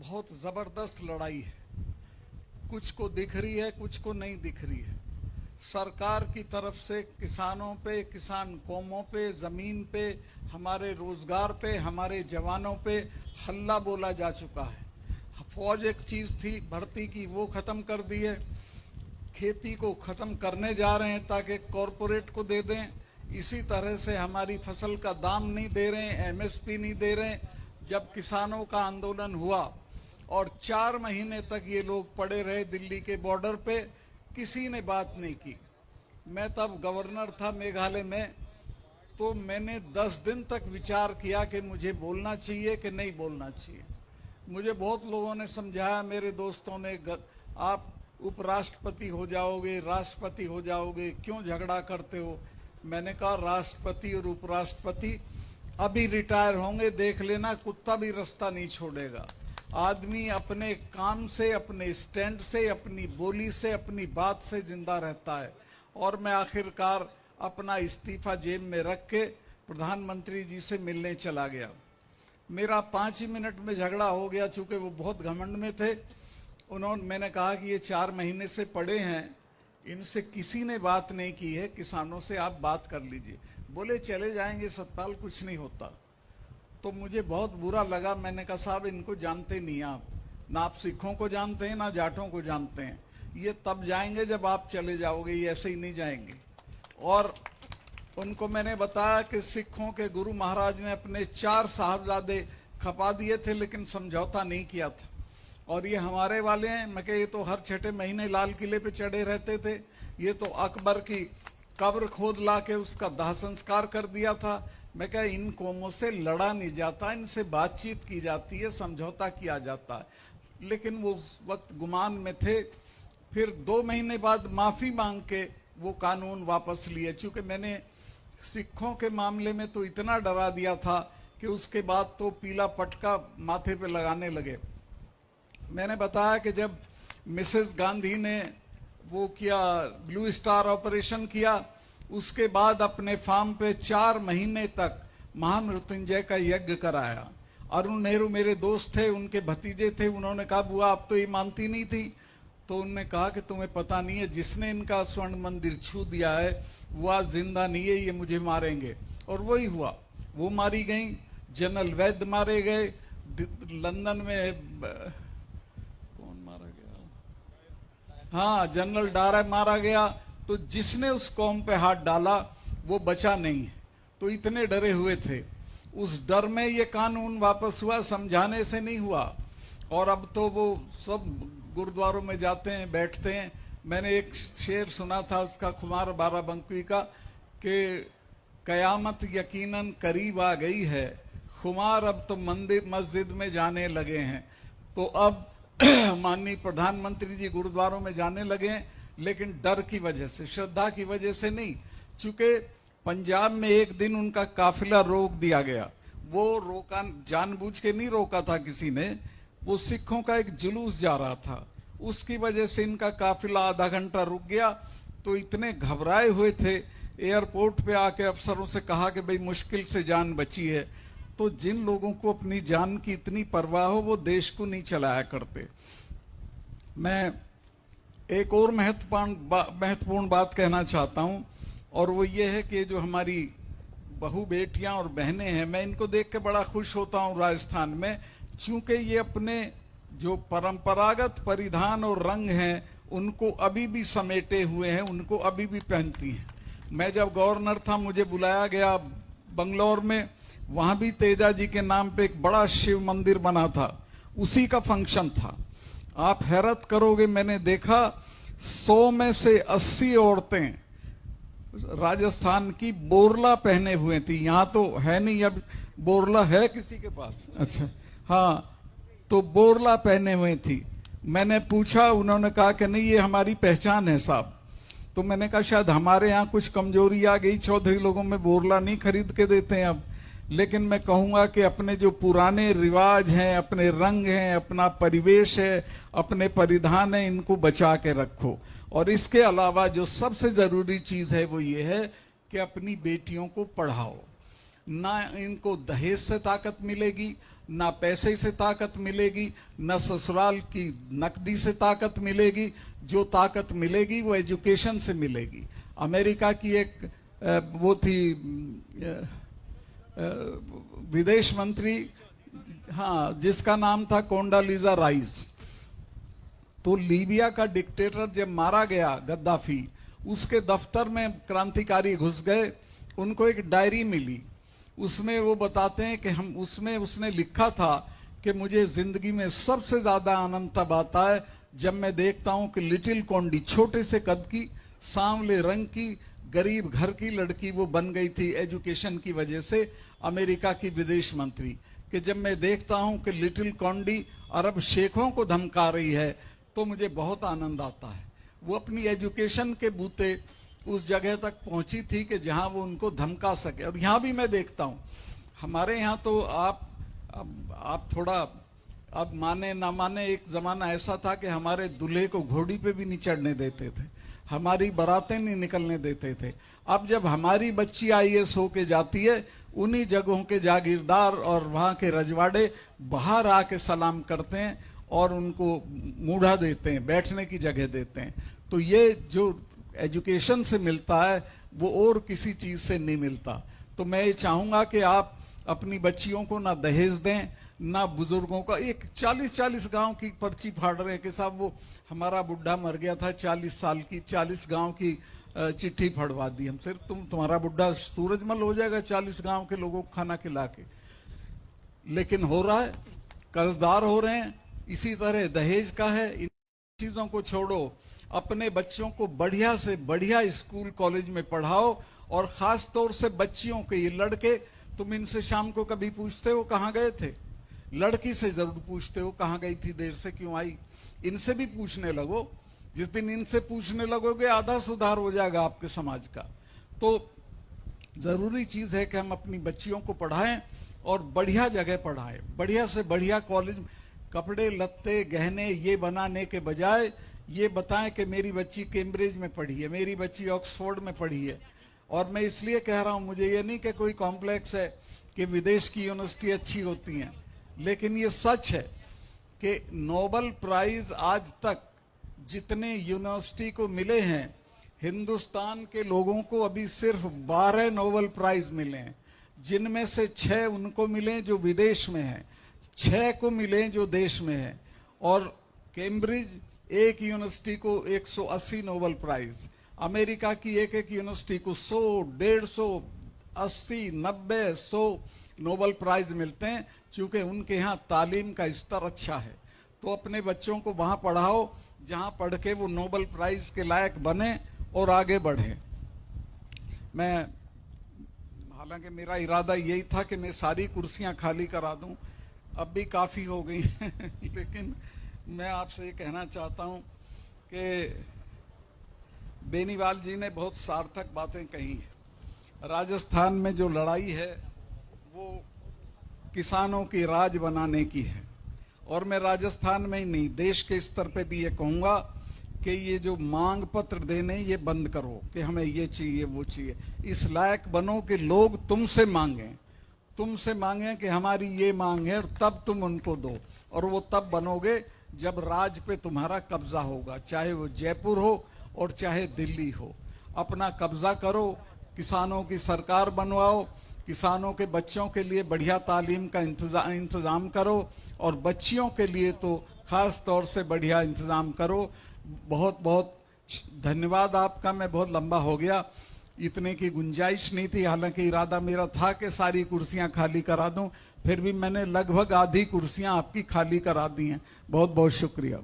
बहुत ज़बरदस्त लड़ाई है। कुछ को दिख रही है, कुछ को नहीं दिख रही है। सरकार की तरफ से किसानों पे, किसान कौमों पे, ज़मीन पे, हमारे रोज़गार पे, हमारे जवानों पे हल्ला बोला जा चुका है। फौज एक चीज़ थी भर्ती की, वो ख़त्म कर दी है। खेती को ख़त्म करने जा रहे हैं ताकि कॉरपोरेट को दे दें। इसी तरह से हमारी फसल का दाम नहीं दे रहे हैं, एमएसपी नहीं दे रहे हैं। जब किसानों का आंदोलन हुआ और 4 महीने तक ये लोग पड़े रहे दिल्ली के बॉर्डर पे, किसी ने बात नहीं की। मैं तब गवर्नर था मेघालय में, तो मैंने 10 दिन तक विचार किया कि मुझे बोलना चाहिए कि नहीं बोलना चाहिए। मुझे बहुत लोगों ने समझाया, मेरे दोस्तों ने, आप उपराष्ट्रपति हो जाओगे, राष्ट्रपति हो जाओगे, क्यों झगड़ा करते हो। मैंने कहा राष्ट्रपति और उपराष्ट्रपति अभी रिटायर होंगे, देख लेना, कुत्ता भी रास्ता नहीं छोड़ेगा। आदमी अपने काम से, अपने स्टैंड से, अपनी बोली से, अपनी बात से जिंदा रहता है। और मैं आखिरकार अपना इस्तीफा जेब में रख के प्रधानमंत्री जी से मिलने चला गया। मेरा 5 ही मिनट में झगड़ा हो गया, चूंकि वो बहुत घमंड में थे। मैंने कहा कि ये 4 महीने से पड़े हैं, इनसे किसी ने बात नहीं की है, किसानों से आप बात कर लीजिए। बोले चले जाएंगे सतपाल, कुछ नहीं होता। तो मुझे बहुत बुरा लगा। मैंने कहा साहब, इनको जानते नहीं आप, ना आप सिखों को जानते हैं ना जाटों को जानते हैं। ये तब जाएंगे जब आप चले जाओगे, ये ऐसे ही नहीं जाएंगे। और उनको मैंने बताया कि सिखों के गुरु महाराज ने अपने 4 साहबजादे खपा दिए थे, लेकिन समझौता नहीं किया था। और ये हमारे वाले हैं। मैं कह, ये तो हर 6ठे महीने लाल किले पे चढ़े रहते थे। ये तो अकबर की कब्र खोद ला के उसका दाह संस्कार कर दिया था। मैं कह, इन कौमों से लड़ा नहीं जाता, इनसे बातचीत की जाती है, समझौता किया जाता है। लेकिन वो उस वक्त गुमान में थे। फिर 2 महीने बाद माफ़ी मांग के वो कानून वापस लिए। चूँकि मैंने सिखों के मामले में तो इतना डरा दिया था कि उसके बाद तो पीला पटका माथे पे लगाने लगे। मैंने बताया कि जब मिसेस गांधी ने वो किया, ब्लू स्टार ऑपरेशन किया, उसके बाद अपने फार्म पे 4 महीने तक महामृत्युंजय का यज्ञ कराया। अरुण नेहरू मेरे दोस्त थे, उनके भतीजे थे। उन्होंने कहा बुआ आप तो ये मानती नहीं थी। तो उन्होंने कहा कि तुम्हें पता नहीं है, जिसने इनका स्वर्ण मंदिर छू दिया है वो आज जिंदा नहीं है, ये मुझे मारेंगे। और वही हुआ, वो मारी गई। जनरल वैद्य मारे गए। लंदन में हाँ, जनरल डायर मारा गया। तो जिसने उस कौम पे हाथ डाला वो बचा नहीं। तो इतने डरे हुए थे। उस डर में ये कानून वापस हुआ, समझाने से नहीं हुआ। और अब तो वो सब गुरुद्वारों में जाते हैं, बैठते हैं। मैंने एक शेर सुना था उसका, खुमार बाराबंकी का, कि कयामत यकीनन करीब आ गई है, खुमार अब तो मंदिर मस्जिद में जाने लगे हैं। तो अब माननीय प्रधानमंत्री जी गुरुद्वारों में जाने लगे हैं, लेकिन डर की वजह से, श्रद्धा की वजह से नहीं। चूंकि पंजाब में एक दिन उनका काफिला रोक दिया गया। वो रोका, जानबूझ के नहीं रोका था किसी ने, वो सिखों का एक जुलूस जा रहा था, उसकी वजह से इनका काफिला आधा घंटा रुक गया। तो इतने घबराए हुए थे, एयरपोर्ट पे आके अफसरों से कहा कि भाई मुश्किल से जान बची है। तो जिन लोगों को अपनी जान की इतनी परवाह हो वो देश को नहीं चलाया करते। मैं एक और महत्वपूर्ण बात कहना चाहता हूं, और वो ये है कि जो हमारी बहू बेटियां और बहनें हैं, मैं इनको देख के बड़ा खुश होता हूं राजस्थान में। चूंकि ये अपने जो परंपरागत परिधान और रंग हैं उनको अभी भी समेटे हुए हैं, उनको अभी भी पहनती हैं। मैं जब गवर्नर था, मुझे बुलाया गया बंगलौर में, वहां भी तेजा जी के नाम पे एक बड़ा शिव मंदिर बना था, उसी का फंक्शन था। आप हैरत करोगे, मैंने देखा 100 में से 80 औरतें राजस्थान की बोरला पहने हुए थी। यहाँ तो है नहीं, अब बोरला है किसी के पास? अच्छा, हाँ, तो बोरला पहने हुए थी। मैंने पूछा, उन्होंने कहा कि नहीं ये हमारी पहचान है साहब। तो मैंने कहा शायद हमारे यहाँ कुछ कमजोरी आ गई, चौधरी लोगों में बोरला नहीं खरीद के देते हैं अब। लेकिन मैं कहूँगा कि अपने जो पुराने रिवाज हैं, अपने रंग हैं, अपना परिवेश है, अपने परिधान है, इनको बचा के रखो। और इसके अलावा जो सबसे ज़रूरी चीज़ है वो ये है कि अपनी बेटियों को पढ़ाओ। ना इनको दहेज से ताकत मिलेगी, ना पैसे से ताकत मिलेगी, न ससुराल की नकदी से ताकत मिलेगी। जो ताकत मिलेगी वो एजुकेशन से मिलेगी। अमेरिका की एक वो थी विदेश मंत्री, हाँ, जिसका नाम था कोंडालीजा राइस। तो लीबिया का डिक्टेटर जब मारा गया गद्दाफी, उसके दफ्तर में क्रांतिकारी घुस गए। उनको एक डायरी मिली, उसमें वो बताते हैं कि हम उसमें उसने लिखा था कि मुझे जिंदगी में सबसे ज्यादा आनंद तब आता है जब मैं देखता हूं कि लिटिल कोंडी, छोटे से कद की, सांवले रंग की, गरीब घर की लड़की वो बन गई थी एजुकेशन की वजह से अमेरिका की विदेश मंत्री, कि जब मैं देखता हूं कि लिटिल कोंडी अरब शेखों को धमका रही है तो मुझे बहुत आनंद आता है। वो अपनी एजुकेशन के बूते उस जगह तक पहुंची थी कि जहां वो उनको धमका सके। और यहाँ भी मैं देखता हूं, हमारे यहाँ तो आप थोड़ा अब माने ना माने, एक जमाना ऐसा था कि हमारे दूल्हे को घोड़ी पे भी नहीं चढ़ने देते थे, हमारी बारातें नहीं निकलने देते थे। अब जब हमारी बच्ची IAS होके जाती है, उन्हीं जगहों के जागीरदार और वहां के रजवाड़े बाहर आके सलाम करते हैं और उनको मूढ़ा देते हैं, बैठने की जगह देते हैं। तो ये जो एजुकेशन से मिलता है वो और किसी चीज से नहीं मिलता। तो मैं ये चाहूंगा कि आप अपनी बच्चियों को ना दहेज दें, ना बुजुर्गों का। एक 40-40 गांव की पर्ची फाड़ रहे हैं कि साहब वो हमारा बुढ़ा मर गया था 40 साल की, 40 गांव की चिट्ठी फड़वा दी हमसे। तुम्हारा बुढ़ा सूरजमल हो जाएगा 40 गांव के लोगों को खाना खिला के। लेकिन हो रहा है, कर्जदार हो रहे हैं। इसी तरह दहेज का है। इन चीजों को छोड़ो, अपने बच्चों को बढ़िया से बढ़िया स्कूल कॉलेज में पढ़ाओ। और खास तौर से बच्चियों के, ये लड़के, तुम इनसे शाम को कभी पूछते हो कहाँ गए थे? लड़की से जरूर पूछते हो कहाँ गई थी, देर से क्यों आई। इनसे भी पूछने लगो। जिस दिन इनसे पूछने लगोगे आधा सुधार हो जाएगा आपके समाज का। तो जरूरी चीज है कि हम अपनी बच्चियों को पढ़ाएं और बढ़िया जगह पढ़ाएं, बढ़िया से बढ़िया कॉलेज। कपड़े लत्ते गहने ये बनाने के बजाय ये बताएं कि मेरी बच्ची कैम्ब्रिज में पढ़ी है, मेरी बच्ची ऑक्सफोर्ड में पढ़ी है। और मैं इसलिए कह रहा हूं, मुझे ये नहीं कि कोई कॉम्प्लेक्स है कि विदेश की यूनिवर्सिटी अच्छी होती हैं, लेकिन ये सच है कि नोबेल प्राइज आज तक जितने यूनिवर्सिटी को मिले हैं, हिंदुस्तान के लोगों को अभी सिर्फ 12 नोबेल प्राइज मिले हैं, जिनमें से 6 उनको मिले जो विदेश में हैं, 6 को मिले जो देश में है। और कैम्ब्रिज एक यूनिवर्सिटी को 180 नोबेल प्राइज, अमेरिका की एक एक यूनिवर्सिटी को 100, 150, 80, 90, 100 नोबेल प्राइज मिलते हैं, क्योंकि उनके यहाँ तालीम का स्तर अच्छा है। तो अपने बच्चों को वहां पढ़ाओ जहां पढ़ के वो नोबेल प्राइज के लायक बने और आगे बढ़े। मैं, हालांकि मेरा इरादा यही था कि मैं सारी कुर्सियां खाली करा दूं, अब भी काफी हो गई लेकिन मैं आपसे ये कहना चाहता हूं कि बेनीवाल जी ने बहुत सार्थक बातें कही। राजस्थान में जो लड़ाई है वो किसानों की राज बनाने की है। और मैं राजस्थान में ही नहीं, देश के स्तर पे भी ये कहूँगा कि ये जो मांग पत्र देने ये बंद करो कि हमें ये चाहिए वो चाहिए। इस लायक बनो कि लोग तुमसे मांगें कि हमारी ये मांग है, और तब तुम उनको दो। और वो तब बनोगे जब राज पे तुम्हारा कब्जा होगा, चाहे वो जयपुर हो और चाहे दिल्ली हो। अपना कब्जा करो, किसानों की सरकार बनवाओ, किसानों के बच्चों के लिए बढ़िया तालीम का इंतजाम करो, और बच्चियों के लिए तो खास तौर से बढ़िया इंतजाम करो। बहुत बहुत धन्यवाद आपका। मैं बहुत लंबा हो गया, इतने की गुंजाइश नहीं थी। हालांकि इरादा मेरा था कि सारी कुर्सियां खाली करा दूं, फिर भी मैंने लगभग आधी कुर्सियां आपकी खाली करा दी हैं। बहुत बहुत शुक्रिया।